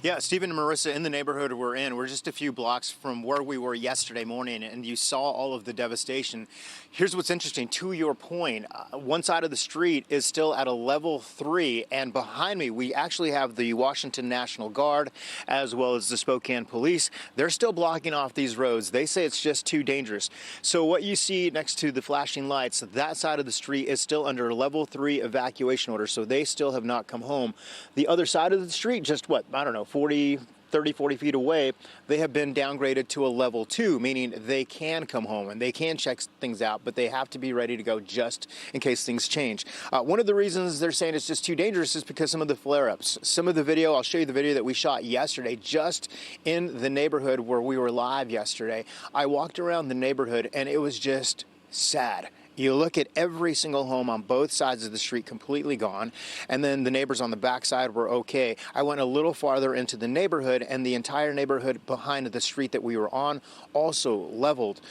Yeah, Stephen and Marissa, in the neighborhood we're just a few blocks from where we were yesterday morning, and you saw all of the devastation. Here's what's interesting. To your point, one side of the street is still at a level 3, and behind me, we actually have the Washington National Guard as well as the Spokane Police. They're still blocking off these roads. They say it's just too dangerous. So what you see next to the flashing lights, that side of the street is still under a level 3 evacuation order, so they still have not come home. The other side of the street, just what, I don't know, 30, 40 feet away, they have been downgraded to a level 2, meaning they can come home and they can check things out, but they have to be ready to go just in case things change. One of the reasons they're saying it's just too dangerous is because some of the flare-ups. Some of the video, I'll show you the video that we shot yesterday just in the neighborhood where we were live yesterday. I walked around the neighborhood and it was just sad. You look at every single home on both sides of the street completely gone, and then the neighbors on the back side were okay. I went a little farther into the neighborhood, and the entire neighborhood behind the street that we were on also leveled.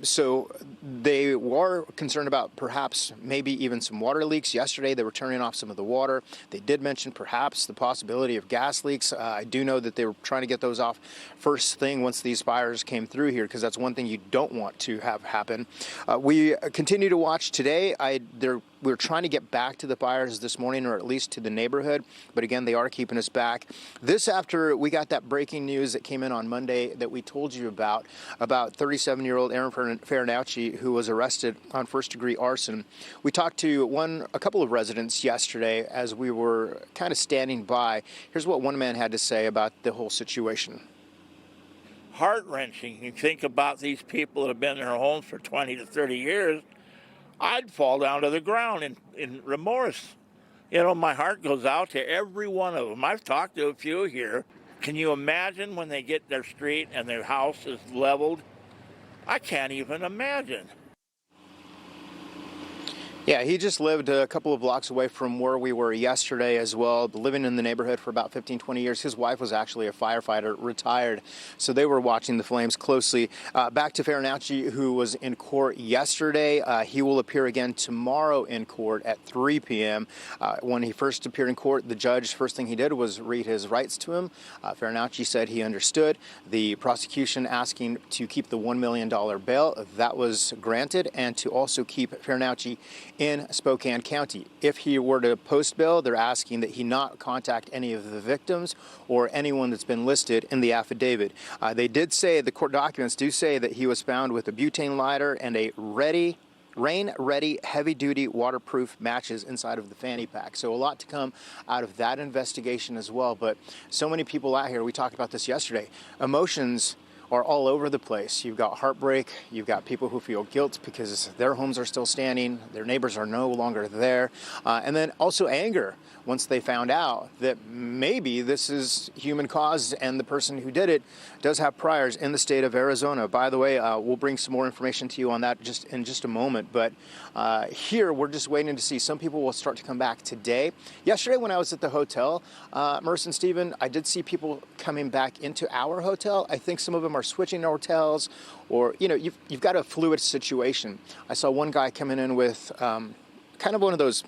So they were concerned about perhaps maybe even some water leaks. Yesterday they were turning off some of the water. They did mention perhaps the possibility of gas leaks. I do know that they were trying to get those off first thing once these fires came through here, because that's one thing you don't want to have happen. We continue to watch today. We're trying to get back to the fires this morning, or at least to the neighborhood, but again, they are keeping us back. This after we got that breaking news that came in on Monday that we told you about 37-year-old Aaron Farinacci, who was arrested on first-degree arson. We talked to a couple of residents yesterday as we were kind of standing by. Here's what one man had to say about the whole situation. Heart-wrenching. You think about these people that have been in their homes for 20 to 30 years, I'd fall down to the ground in remorse. You know, my heart goes out to every one of them. I've talked to a few here. Can you imagine when they get their street and their house is leveled? I can't even imagine. Yeah, he just lived a couple of blocks away from where we were yesterday as well, living in the neighborhood for about 15, 20 years. His wife was actually a firefighter, retired, so they were watching the flames closely. Back to Farinacci, who was in court yesterday. He will appear again tomorrow in court at 3 p.m. When he first appeared in court, the judge, first thing he did was read his rights to him. Farinacci said he understood. The prosecution asking to keep the $1 million bail, that was granted, and to also keep Farinacci in Spokane County. If he were to post bail, they're asking that he not contact any of the victims or anyone that's been listed in the affidavit. They did say, the court documents do say, that he was found with a butane lighter and a rain-ready, heavy-duty, waterproof matches inside of the fanny pack. So a lot to come out of that investigation as well. But so many people out here, we talked about this yesterday, emotions are all over the place. You've got heartbreak, you've got people who feel guilt because their homes are still standing, their neighbors are no longer there, and then also anger once they found out that maybe this is human caused and the person who did it does have priors in the state of Arizona. By the way, we'll bring some more information to you on that in just a moment, but here we're just waiting to see. Some people will start to come back today. Yesterday when I was at the hotel, Marissa and Stephen, I did see people coming back into our hotel. I think some of them are switching hotels, or, you know, you've got a fluid situation. I saw one guy coming in with kind of one of those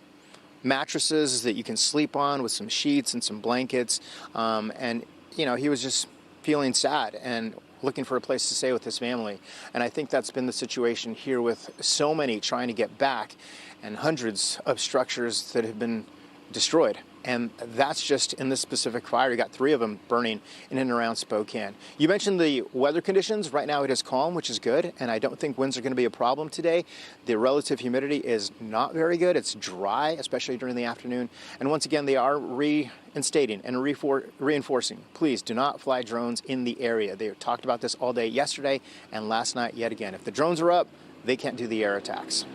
mattresses that you can sleep on with some sheets and some blankets, and, you know, he was just feeling sad and looking for a place to stay with his family. And I think that's been the situation here with so many trying to get back, and hundreds of structures that have been destroyed. And that's just in this specific fire. You got 3 of them burning in and around Spokane. You mentioned the weather conditions. Right now it is calm, which is good, and I don't think winds are going to be a problem today. The relative humidity is not very good. It's dry, especially during the afternoon. And once again, they are reinstating and reinforcing. Please do not fly drones in the area. They talked about this all day yesterday and last night yet again. If the drones are up, they can't do the air attacks.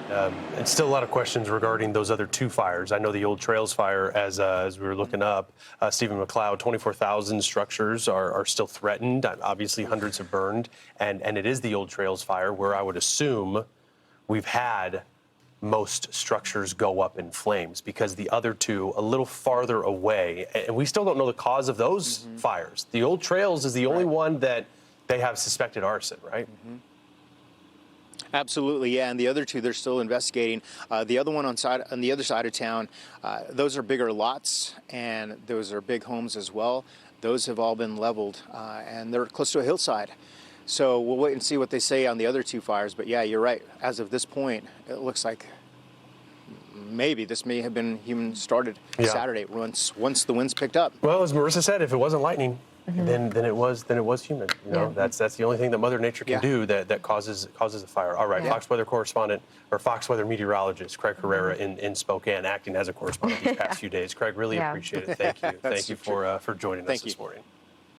And still a lot of questions regarding those other 2 fires. I know the Old Trails fire, as we were looking up, Stephen McLeod, 24,000 structures are still threatened. Obviously, hundreds have burned. And it is the Old Trails fire where I would assume we've had most structures go up in flames, because the other 2 a little farther away. And we still don't know the cause of those fires. The Old Trails is the only one that they have suspected arson, right? Absolutely, yeah. And the other two, they're still investigating. The other one on the other side of town, those are bigger lots, and those are big homes as well. Those have all been leveled, and they're close to a hillside. So we'll wait and see what they say on the other two fires. But yeah, you're right. As of this point, it looks like maybe this may have been human started Saturday once the winds picked up. Well, as Marissa said, if it wasn't lightning, then it was human. You know, that's the only thing that Mother Nature can do that causes a fire. All right, Fox Weather correspondent or Fox Weather meteorologist Craig Herrera in Spokane, acting as a correspondent these past few days. Craig, really appreciate it. Thank you. Thank you for joining us this morning.